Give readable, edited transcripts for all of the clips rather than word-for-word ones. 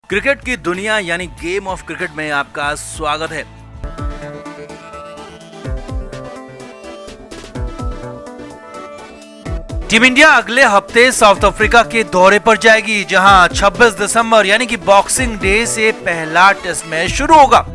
Cricket की दुनिया यानी गेम ऑफ क्रिकेट में आपका स्वागत है। टीम इंडिया अगले हफ्ते साउथ अफ्रीका के दौरे पर जाएगी, जहां 26 दिसंबर यानी कि बॉक्सिंग डे से पहला टेस्ट मैच शुरू होगा।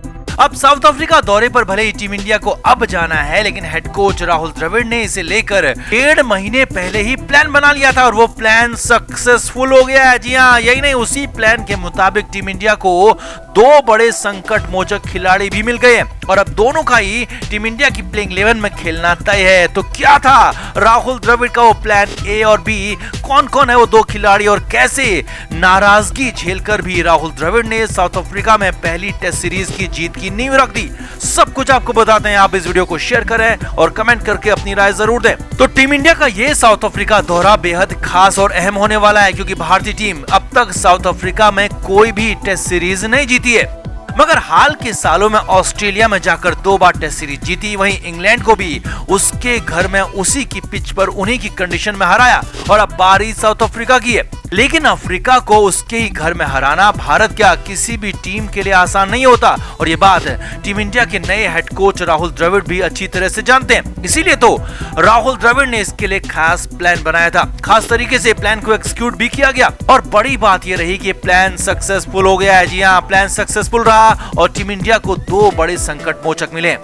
अब साउथ अफ्रीका दौरे पर भले ही टीम इंडिया को अब जाना है, लेकिन हेड कोच राहुल द्रविड़ ने इसे लेकर 1.5 महीने पहले ही प्लान बना लिया था और वो प्लान सक्सेसफुल हो गया है। जी हाँ, यही नहीं, उसी प्लान के मुताबिक टीम इंडिया को 2 बड़े संकट मोचक खिलाड़ी भी मिल गए और अब दोनों का ही टीम इंडिया की प्लेइंग 11 में खेलना तय है। तो क्या था राहुल द्रविड़ का वो प्लान ए और बी, कौन कौन है वो 2 खिलाड़ी और कैसे नाराजगी झेलकर भी राहुल द्रविड़ ने साउथ अफ्रीका में पहली टेस्ट सीरीज की जीत की नींव रख दी, सब कुछ आपको बताते हैं। आप इस वीडियो को शेयर करें और कमेंट करके अपनी राय जरूर दें। तो टीम इंडिया का ये साउथ अफ्रीका दौरा बेहद खास और अहम होने वाला है, क्योंकि भारतीय टीम अब तक साउथ अफ्रीका में कोई भी टेस्ट सीरीज नहीं जीती है, मगर हाल के सालों में ऑस्ट्रेलिया में जाकर 2 बार टेस्ट सीरीज जीती। वहीं इंग्लैंड को भी उसके घर में उसी की पिच पर उन्हीं की कंडीशन में हराया और अब बारी साउथ अफ्रीका की है। लेकिन अफ्रीका को उसके ही घर में हराना भारत क्या किसी भी टीम के लिए आसान नहीं होता और ये बात टीम इंडिया के नए हेड कोच राहुल द्रविड़ भी अच्छी तरह से जानते हैं। इसीलिए तो राहुल द्रविड़ ने इसके लिए खास प्लान बनाया था, खास तरीके से प्लान को एग्जीक्यूट भी किया गया और बड़ी बात ये रही कि प्लान सक्सेसफुल हो गया है। जी हाँ, प्लान सक्सेसफुल रहा और टीम इंडिया को 2 बड़े संकट मोचक मिले।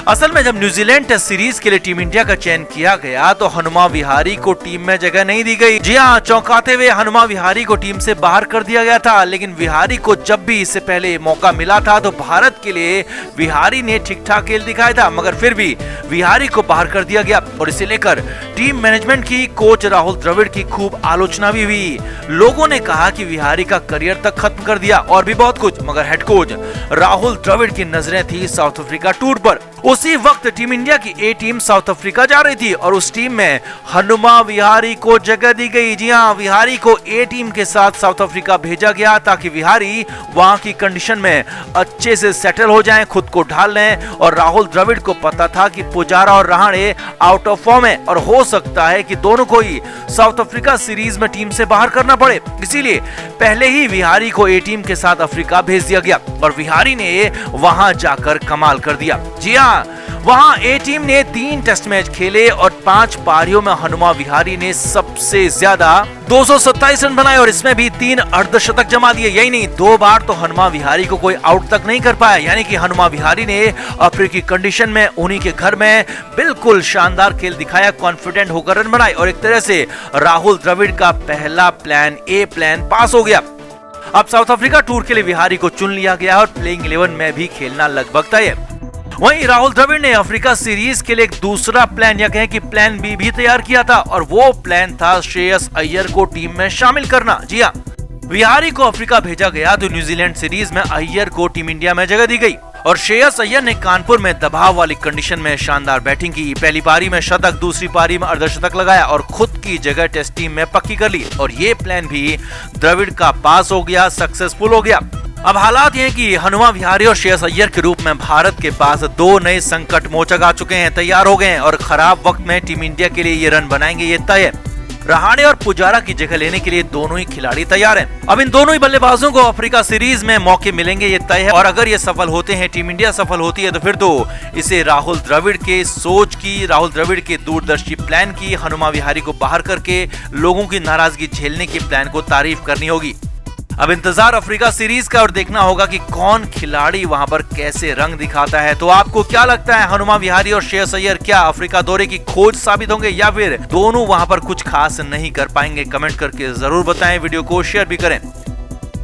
असल में जब न्यूजीलैंड टेस्ट सीरीज के लिए टीम इंडिया का चयन किया गया तो हनुमा विहारी को टीम में जगह नहीं दी गई। जी हाँ, चौंकाते हुए हनुमा विहारी को टीम से बाहर कर दिया गया था। लेकिन विहारी को जब भी इससे पहले मौका मिला था तो भारत के लिए विहारी ने ठीक ठाक खेल दिखाया था, मगर फिर भी विहारी को बाहर कर दिया गया और इसे लेकर टीम मैनेजमेंट की, कोच राहुल द्रविड़ की खूब आलोचना भी हुई। लोगों ने कहा कि विहारी का करियर तक खत्म कर दिया और भी बहुत कुछ, मगर हेड कोच राहुल द्रविड़ की नजरें थी साउथ अफ्रीका टूर पर। उसी वक्त टीम इंडिया की ए टीम साउथ अफ्रीका जा रही थी और उस टीम में हनुमा विहारी को जगह दी गई। जी हाँ, विहारी को ए टीम के साथ साउथ अफ्रीका भेजा गया ताकि विहारी वहां की कंडीशन में अच्छे से सेटल हो जाएं, खुद को ढाल लें। और राहुल द्रविड़ को पता था कि पुजारा और रहाणे आउट ऑफ फॉर्म है और हो सकता है कि दोनों को ही साउथ अफ्रीका सीरीज में टीम से बाहर करना पड़े, इसीलिए पहले ही विहारी को ए टीम के साथ अफ्रीका भेज दिया गया और विहारी ने वहां जाकर कमाल कर दिया। जी हाँ, वहां ए टीम ने 3 टेस्ट मैच खेले और 5 पारियों में हनुमा विहारी ने सबसे ज्यादा 227 रन बनाए और इसमें भी 3 अर्धशतक जमा दिए। यही नहीं, 2 बार तो हनुमा विहारी को कोई आउट तक नहीं कर पाया, यानी कि हनुमा विहारी ने अफ्रीकी कंडीशन में उन्हीं के घर में बिल्कुल शानदार खेल दिखाया, कॉन्फिडेंट होकर रन बनाए और एक तरह से राहुल द्रविड़ का पहला प्लान ए प्लान पास हो गया। अब साउथ अफ्रीका टूर के लिए विहारी को चुन लिया गया और प्लेइंग 11 में भी खेलना लगभग तय है। वहीं राहुल द्रविड़ ने अफ्रीका सीरीज के लिए एक दूसरा प्लान या कहें कि प्लान बी भी तैयार किया था और वो प्लान था श्रेयस अय्यर को टीम में शामिल करना। जी हाँ, विहारी को अफ्रीका भेजा गया तो न्यूजीलैंड सीरीज में अय्यर को टीम इंडिया में जगह दी गई और श्रेयस अय्यर ने कानपुर में दबाव वाली कंडीशन में शानदार बैटिंग की। पहली पारी में शतक, दूसरी पारी में अर्धशतक लगाया और खुद की जगह टेस्ट टीम में पक्की कर ली और ये प्लान भी द्रविड़ का पास हो गया, सक्सेसफुल हो गया। अब हालात ये हैं कि हनुमा विहारी और श्रेयस अय्यर के रूप में भारत के पास 2 नए संकट मोचक आ चुके हैं, तैयार हो गए हैं और खराब वक्त में टीम इंडिया के लिए ये रन बनाएंगे, ये तय है। रहाणे और पुजारा की जगह लेने के लिए दोनों ही खिलाड़ी तैयार हैं। अब इन दोनों ही बल्लेबाजों को अफ्रीका सीरीज में मौके मिलेंगे, ये तय है। और अगर ये सफल होते हैं, टीम इंडिया सफल होती है, तो फिर तो इसे राहुल द्रविड़ के सोच की, राहुल द्रविड़ के दूरदर्शी प्लान की, हनुमा विहारी को बाहर करके लोगों की नाराजगी झेलने के प्लान को तारीफ करनी होगी। अब इंतजार अफ्रीका सीरीज का और देखना होगा कि कौन खिलाड़ी वहां पर कैसे रंग दिखाता है। तो आपको क्या लगता है, हनुमा विहारी और श्रेयस अय्यर क्या अफ्रीका दौरे की खोज साबित होंगे या फिर दोनों वहां पर कुछ खास नहीं कर पाएंगे? कमेंट करके जरूर बताएं, वीडियो को शेयर भी करें।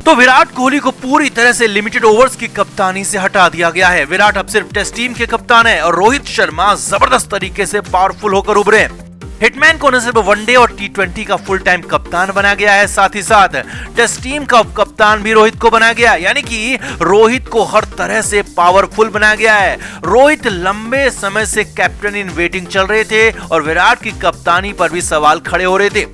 तो विराट कोहली को पूरी तरह से लिमिटेड ओवर्स की कप्तानी से हटा दिया गया है। विराट अब सिर्फ टेस्ट टीम के कप्तान है और रोहित शर्मा जबरदस्त तरीके से पावरफुल होकर उभरे। हिटमैन को न सिर्फ वनडे और T20 का फुल टाइम कप्तान बनाया गया है, साथ ही साथ टेस्ट टीम का कप्तान भी रोहित को बनाया गया है, यानी कि रोहित को हर तरह से पावरफुल बनाया गया है। रोहित लंबे समय से कैप्टन इन वेटिंग चल रहे थे और विराट की कप्तानी पर भी सवाल खड़े हो रहे थे।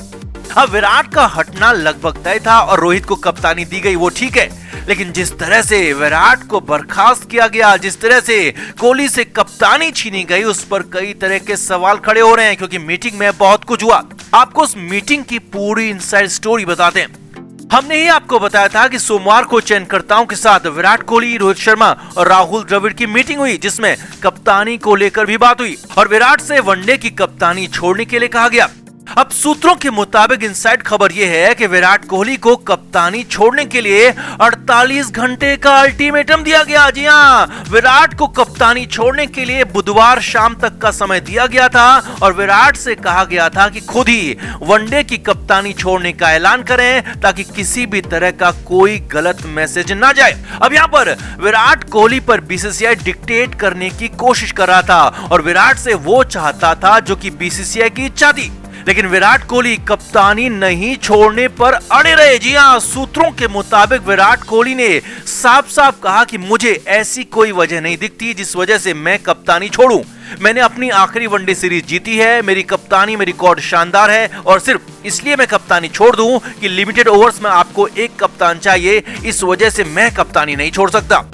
अब विराट का हटना लगभग तय था और रोहित को कप्तानी दी गई, वो ठीक है, लेकिन जिस तरह से विराट को बर्खास्त किया गया, जिस तरह से कोहली से कप्तानी छीनी गई, उस पर कई तरह के सवाल खड़े हो रहे हैं क्योंकि मीटिंग में बहुत कुछ हुआ। आपको उस मीटिंग की पूरी इनसाइड स्टोरी बताते हैं। हमने ही आपको बताया था कि सोमवार को चयनकर्ताओं के साथ विराट कोहली, रोहित शर्मा और राहुल द्रविड़ की मीटिंग हुई, जिसमें कप्तानी को लेकर भी बात हुई और विराट से वनडे की कप्तानी छोड़ने के लिए कहा गया। अब सूत्रों के मुताबिक इनसाइड खबर यह है कि विराट कोहली को कप्तानी छोड़ने के लिए 48 घंटे का अल्टीमेटम दिया गया। जी हां, विराट को कप्तानी छोड़ने के लिए बुधवार शाम तक का समय दिया गया था और विराट से कहा गया था कि खुद ही वनडे की कप्तानी छोड़ने का ऐलान करें ताकि किसी भी तरह का कोई गलत मैसेज ना जाए। अब यहां पर विराट कोहली पर बीसीसीआई डिक्टेट करने की कोशिश कर रहा था और विराट से वो चाहता था जो कि बीसीसीआई की इच्छा थी, लेकिन विराट कोहली कप्तानी नहीं छोड़ने पर अड़े रहे। जी हां, सूत्रों के मुताबिक विराट कोहली ने साफ साफ कहा कि मुझे ऐसी कोई वजह नहीं दिखती जिस वजह से मैं कप्तानी छोड़ूं। मैंने अपनी आखिरी वनडे सीरीज जीती है, मेरी कप्तानी में रिकॉर्ड शानदार है और सिर्फ इसलिए मैं कप्तानी छोड़ दूं कि लिमिटेड ओवर्स में आपको एक कप्तान चाहिए, इस वजह से मैं कप्तानी नहीं छोड़ सकता।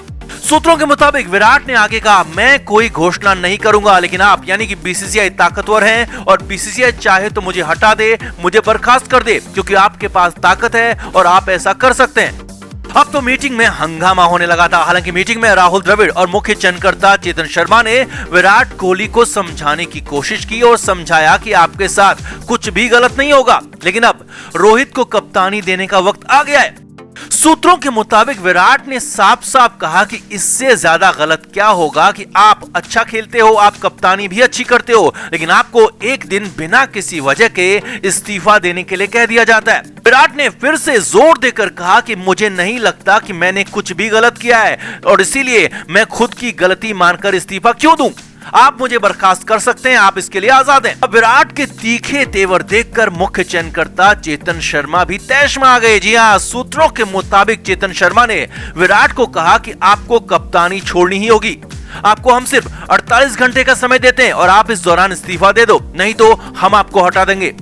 सूत्रों के मुताबिक विराट ने आगे कहा, मैं कोई घोषणा नहीं करूंगा, लेकिन आप यानी कि बीसीसीआई ताकतवर हैं और बीसीसीआई चाहे तो मुझे हटा दे, मुझे बर्खास्त कर दे, क्योंकि आपके पास ताकत है और आप ऐसा कर सकते हैं। अब तो मीटिंग में हंगामा होने लगा था। हालांकि मीटिंग में राहुल द्रविड़ और मुख्य चयनकर्ता चेतन शर्मा ने विराट कोहली को समझाने की कोशिश की और समझाया कि आपके साथ कुछ भी गलत नहीं होगा, लेकिन अब रोहित को कप्तानी देने का वक्त आ गया है। सूत्रों के मुताबिक विराट ने साफ साफ कहा कि इससे ज्यादा गलत क्या होगा कि आप अच्छा खेलते हो, आप कप्तानी भी अच्छी करते हो, लेकिन आपको एक दिन बिना किसी वजह के इस्तीफा देने के लिए कह दिया जाता है। विराट ने फिर से जोर देकर कहा कि मुझे नहीं लगता कि मैंने कुछ भी गलत किया है और इसीलिए मैं खुद की गलती मानकर इस्तीफा क्यों दूं। आप मुझे बर्खास्त कर सकते हैं, आप इसके लिए आजाद हैं। अब विराट के तीखे तेवर देखकर मुख्य चयनकर्ता चेतन शर्मा भी तैश में आ गए। जी हां, सूत्रों के मुताबिक चेतन शर्मा ने विराट को कहा कि आपको कप्तानी छोड़नी ही होगी, आपको हम सिर्फ 48 घंटे का समय देते हैं और आप इस दौरान इस्तीफा दे दो, नहीं तो हम आपको हटा देंगे।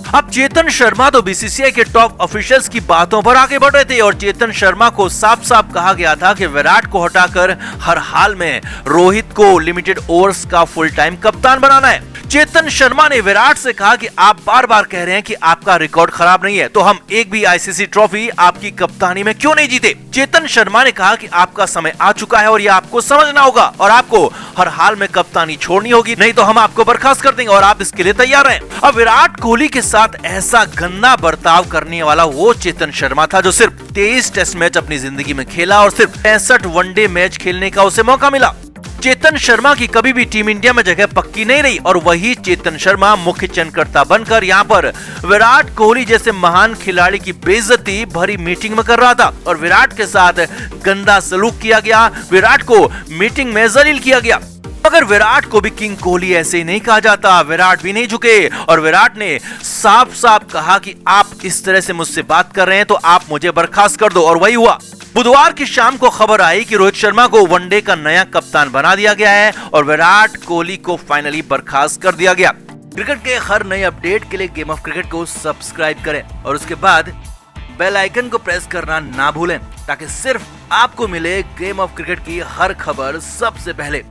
अब चेतन शर्मा तो बीसीसीआई के टॉप ऑफिशियल्स की बातों पर आगे बढ़ रहे थे और चेतन शर्मा को साफ साफ कहा गया था कि विराट को हटाकर हर हाल में रोहित को लिमिटेड ओवर्स का फुल टाइम कप्तान बनाना है। चेतन शर्मा ने विराट से कहा कि आप बार बार कह रहे हैं कि आपका रिकॉर्ड खराब नहीं है, तो हम एक भी आईसीसी ट्रॉफी आपकी कप्तानी में क्यों नहीं जीते। चेतन शर्मा ने कहा कि आपका समय आ चुका है और ये आपको समझना होगा और आपको हर हाल में कप्तानी छोड़नी होगी, नहीं तो हम आपको बर्खास्त कर देंगे और आप इसके लिए तैयार हैं। अब विराट कोहली के साथ ऐसा गंदा बर्ताव करने वाला वो चेतन शर्मा था जो सिर्फ 23 टेस्ट मैच अपनी जिंदगी में खेला और सिर्फ 65 वनडे मैच खेलने का उसे मौका मिला। चेतन शर्मा की कभी भी टीम इंडिया में जगह पक्की नहीं रही और वही चेतन शर्मा मुख्य चयनकर्ता बनकर यहाँ पर विराट कोहली जैसे महान खिलाड़ी की बेइज्जती भरी मीटिंग में कर रहा था और विराट के साथ गंदा सलूक किया गया, विराट को मीटिंग में जलील किया गया। अगर विराट को भी किंग कोहली ऐसे ही नहीं कहा जाता, विराट भी नहीं झुके और विराट ने साफ साफ कहा कि आप इस तरह से मुझसे बात कर रहे हैं तो आप मुझे बर्खास्त कर दो और वही हुआ। बुधवार की शाम को खबर आई कि रोहित शर्मा को वनडे का नया कप्तान बना दिया गया है और विराट कोहली को फाइनली बर्खास्त कर दिया गया। क्रिकेट के हर नए अपडेट के लिए गेम ऑफ क्रिकेट को सब्सक्राइब करें और उसके बाद बेल आइकन को प्रेस करना ना भूलें ताकि सिर्फ आपको मिले गेम ऑफ क्रिकेट की हर खबर सबसे पहले।